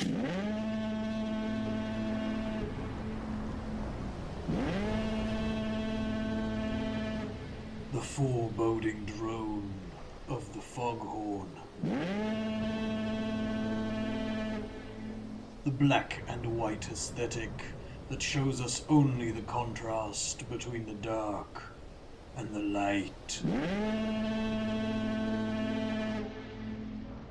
The foreboding drone of the foghorn. The black and white aesthetic that shows us only the contrast between the dark and the light.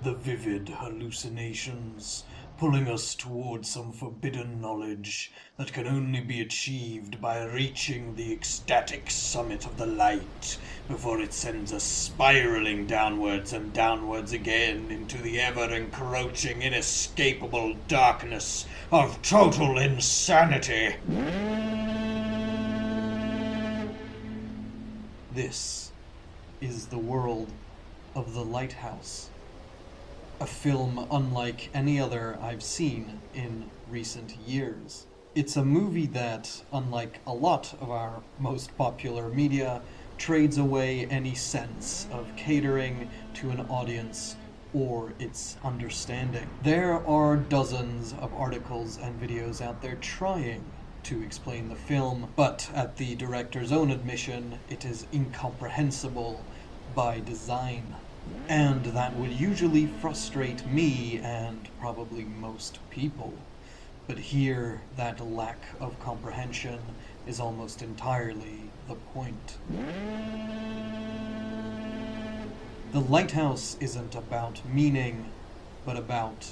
The vivid hallucinations pulling us towards some forbidden knowledge that can only be achieved by reaching the ecstatic summit of the light before it sends us spiraling downwards and downwards again into the ever-encroaching, inescapable darkness of total insanity. This is the world of The Lighthouse. A film unlike any other I've seen in recent years. It's a movie that, unlike a lot of our most popular media, trades away any sense of catering to an audience or its understanding. There are dozens of articles and videos out there trying to explain the film, but at the director's own admission, it is incomprehensible by design. And that would usually frustrate me and probably most people. But here, that lack of comprehension is almost entirely the point. The Lighthouse isn't about meaning, but about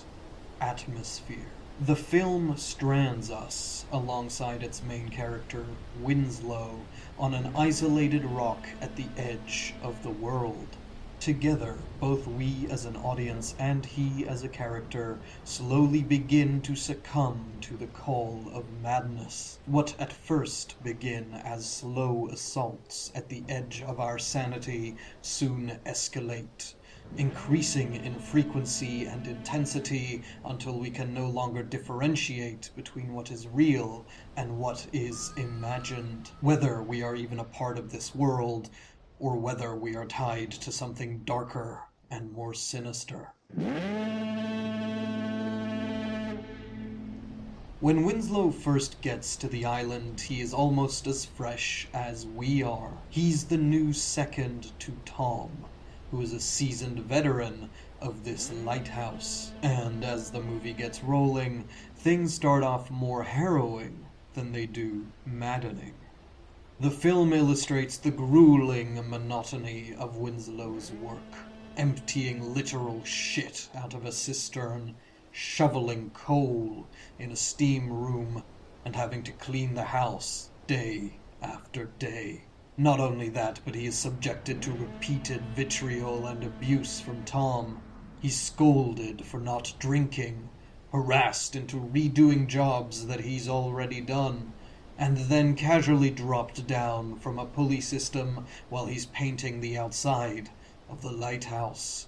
atmosphere. The film strands us, alongside its main character, Winslow, on an isolated rock at the edge of the world. Together, both we as an audience and he as a character slowly begin to succumb to the call of madness. What at first begin as slow assaults at the edge of our sanity soon escalate, increasing in frequency and intensity until we can no longer differentiate between what is real and what is imagined, whether we are even a part of this world, or whether we are tied to something darker and more sinister. When Winslow first gets to the island, he is almost as fresh as we are. He's the new second to Tom, who is a seasoned veteran of this lighthouse. And as the movie gets rolling, things start off more harrowing than they do maddening. The film illustrates the grueling monotony of Winslow's work, emptying literal shit out of a cistern, shoveling coal in a steam room, and having to clean the house day after day. Not only that, but he is subjected to repeated vitriol and abuse from Tom. He's scolded for not drinking, harassed into redoing jobs that he's already done, and then casually dropped down from a pulley system while he's painting the outside of the lighthouse.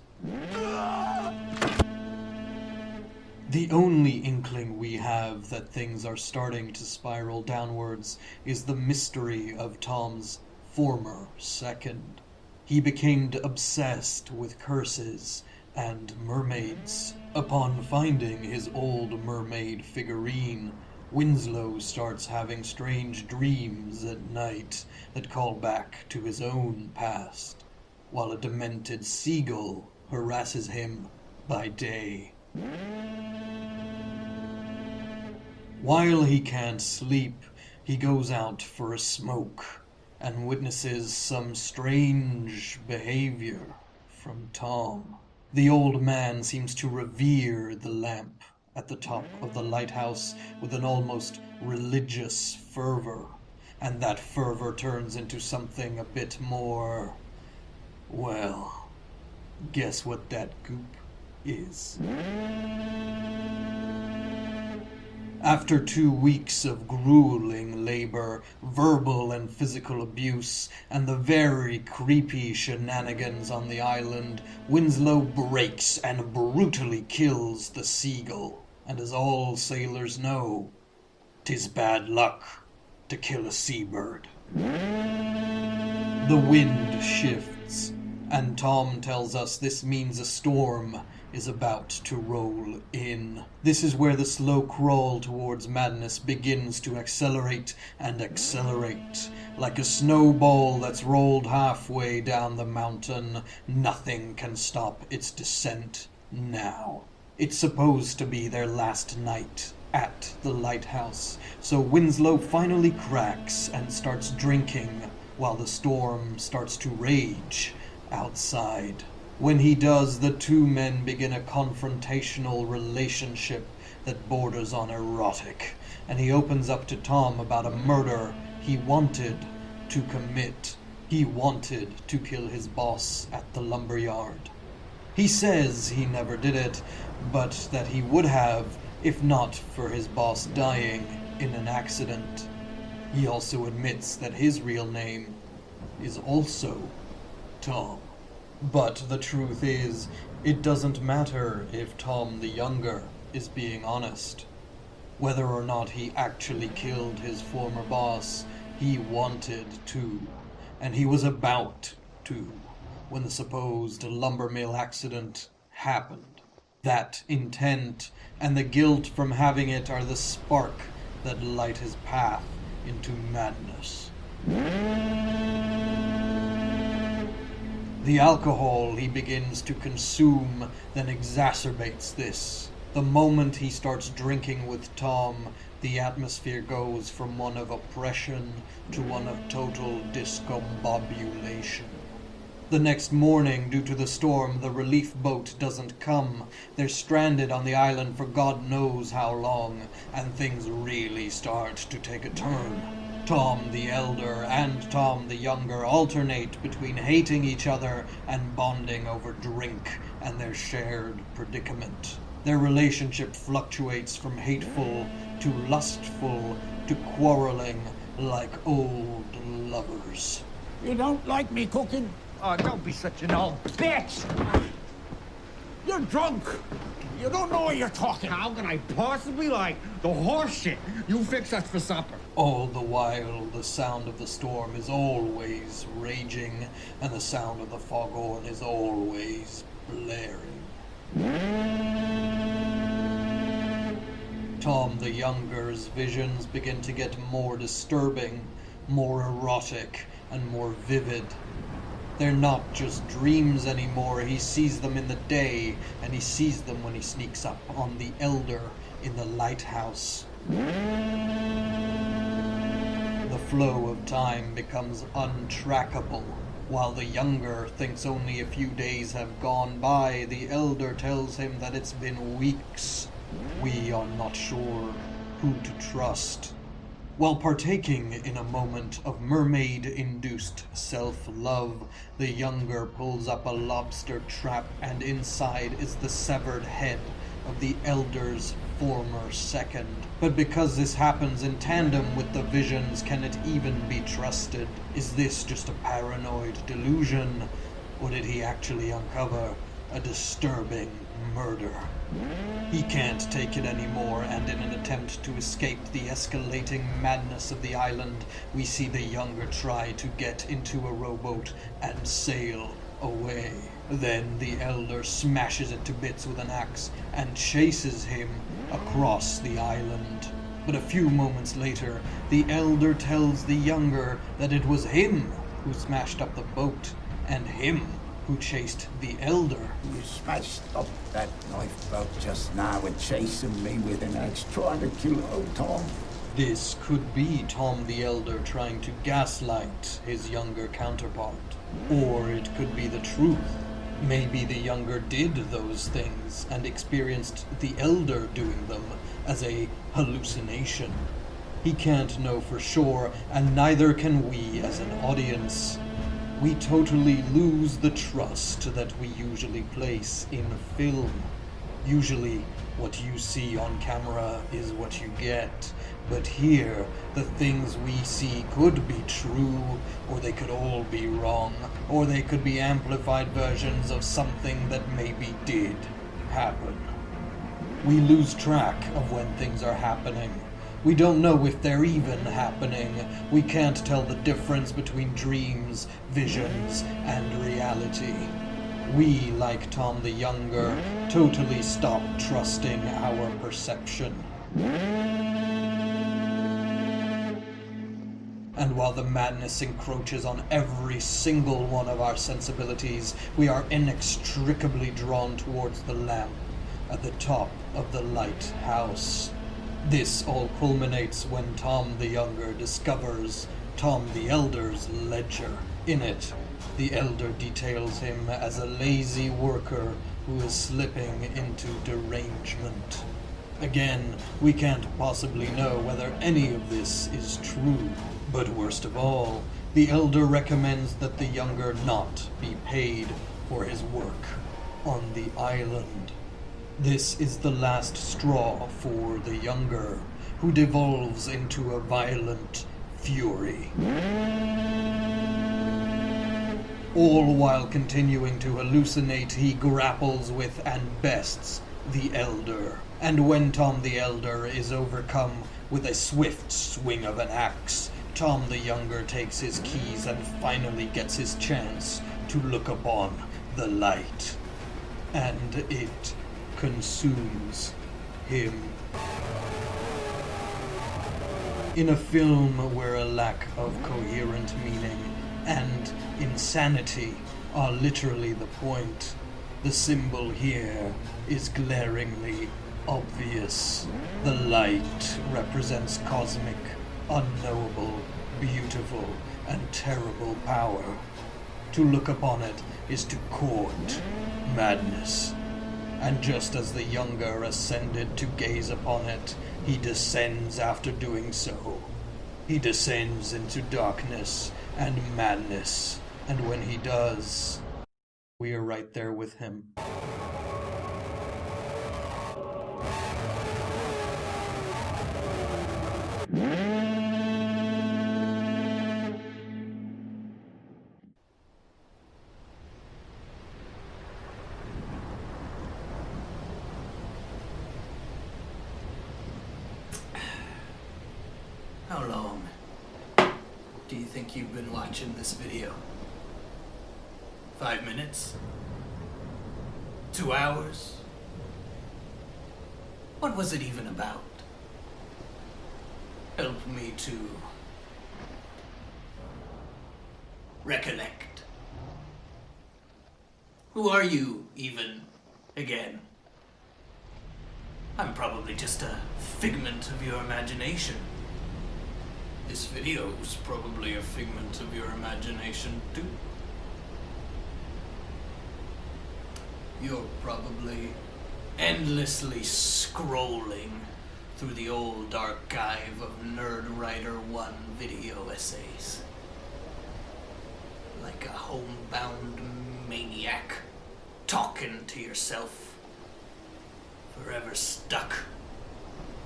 The only inkling we have that things are starting to spiral downwards is the mystery of Tom's former second. He became obsessed with curses and mermaids. Upon finding his old mermaid figurine, Winslow starts having strange dreams at night that call back to his own past, while a demented seagull harasses him by day. While he can't sleep, he goes out for a smoke and witnesses some strange behavior from Tom. The old man seems to revere the lamp at the top of the lighthouse with an almost religious fervor, and that fervor turns into something a bit more, well, guess what that goop is. After 2 weeks of grueling labor, verbal and physical abuse, and the very creepy shenanigans on the island, Winslow breaks and brutally kills the seagull. And as all sailors know, 'tis bad luck to kill a seabird. The wind shifts, and Tom tells us this means a storm is about to roll in. This is where the slow crawl towards madness begins to accelerate and accelerate. Like a snowball that's rolled halfway down the mountain, nothing can stop its descent now. It's supposed to be their last night at the Lighthouse, so Winslow finally cracks and starts drinking while the storm starts to rage outside. When he does, the two men begin a confrontational relationship that borders on erotic, and he opens up to Tom about a murder he wanted to commit. He wanted to kill his boss at the lumberyard. He says he never did it, but that he would have if not for his boss dying in an accident. He also admits that his real name is also Tom. But the truth is, it doesn't matter if Tom the Younger is being honest. Whether or not he actually killed his former boss, he wanted to, and he was about to, when the supposed lumber mill accident happened. That intent and the guilt from having it are the spark that light his path into madness. The alcohol he begins to consume then exacerbates this. The moment he starts drinking with Tom, the atmosphere goes from one of oppression to one of total discombobulation. The next morning, due to the storm, the relief boat doesn't come. They're stranded on the island for God knows how long, and things really start to take a turn. Tom the Elder and Tom the Younger alternate between hating each other and bonding over drink and their shared predicament. Their relationship fluctuates from hateful to lustful to quarreling like old lovers. You don't like me cooking? Oh, don't be such an old bitch! You're drunk. You don't know what you're talking. How can I possibly like the horse shit you fix us for supper? All the while, the sound of the storm is always raging, and the sound of the foghorn is always blaring. Tom the Younger's visions begin to get more disturbing, more erotic, and more vivid. They're not just dreams anymore. He sees them in the day, and he sees them when he sneaks up on the Elder in the lighthouse. The flow of time becomes untrackable. While the Younger thinks only a few days have gone by, the Elder tells him that it's been weeks. We are not sure who to trust. While partaking in a moment of mermaid-induced self-love, the Younger pulls up a lobster trap, and inside is the severed head of the Elder's former second. But because this happens in tandem with the visions, can it even be trusted? Is this just a paranoid delusion, or did he actually uncover a disturbing murder? He can't take it anymore, and in an attempt to escape the escalating madness of the island, we see the Younger try to get into a rowboat and sail away. Then the Elder smashes it to bits with an axe and chases him across the island. But a few moments later, the Elder tells the Younger that it was him who smashed up the boat, and him who chased the Elder. You smashed up that lifeboat just now and chasing me with an axe trying to kill old Tom. This could be Tom the Elder trying to gaslight his younger counterpart. Or it could be the truth. Maybe the Younger did those things and experienced the Elder doing them as a hallucination. He can't know for sure, and neither can we as an audience. We totally lose the trust that we usually place in film. Usually, what you see on camera is what you get. But here, the things we see could be true, or they could all be wrong, or they could be amplified versions of something that maybe did happen. We lose track of when things are happening. We don't know if they're even happening. We can't tell the difference between dreams, visions, and reality. We, like Tom the Younger, totally stopped trusting our perception. And while the madness encroaches on every single one of our sensibilities, we are inextricably drawn towards the lamp at the top of the lighthouse. This all culminates when Tom the Younger discovers Tom the Elder's ledger. In it, the Elder details him as a lazy worker who is slipping into derangement. Again, we can't possibly know whether any of this is true. But worst of all, the Elder recommends that the Younger not be paid for his work on the island. This is the last straw for the Younger, who devolves into a violent fury. All while continuing to hallucinate, he grapples with and bests the Elder. And when Tom the Elder is overcome with a swift swing of an axe, Tom the Younger takes his keys and finally gets his chance to look upon the light. And it consumes him. In a film where a lack of coherent meaning and insanity are literally the point, the symbol here is glaringly obvious. The light represents cosmic, unknowable, beautiful, and terrible power. To look upon it is to court madness. And just as the Younger ascended to gaze upon it, he descends after doing so. He descends into darkness and madness, and when he does, we are right there with him. How long do you think you've been watching this video? 5 minutes? 2 hours? What was it even about? Help me to recollect. Who are you, even, again? I'm probably just a figment of your imagination. This video is probably a figment of your imagination, too. You're probably endlessly scrolling through the old archive of Nerd Writer 1 video essays. Like a homebound maniac talking to yourself. Forever stuck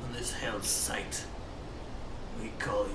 on this hell's site we call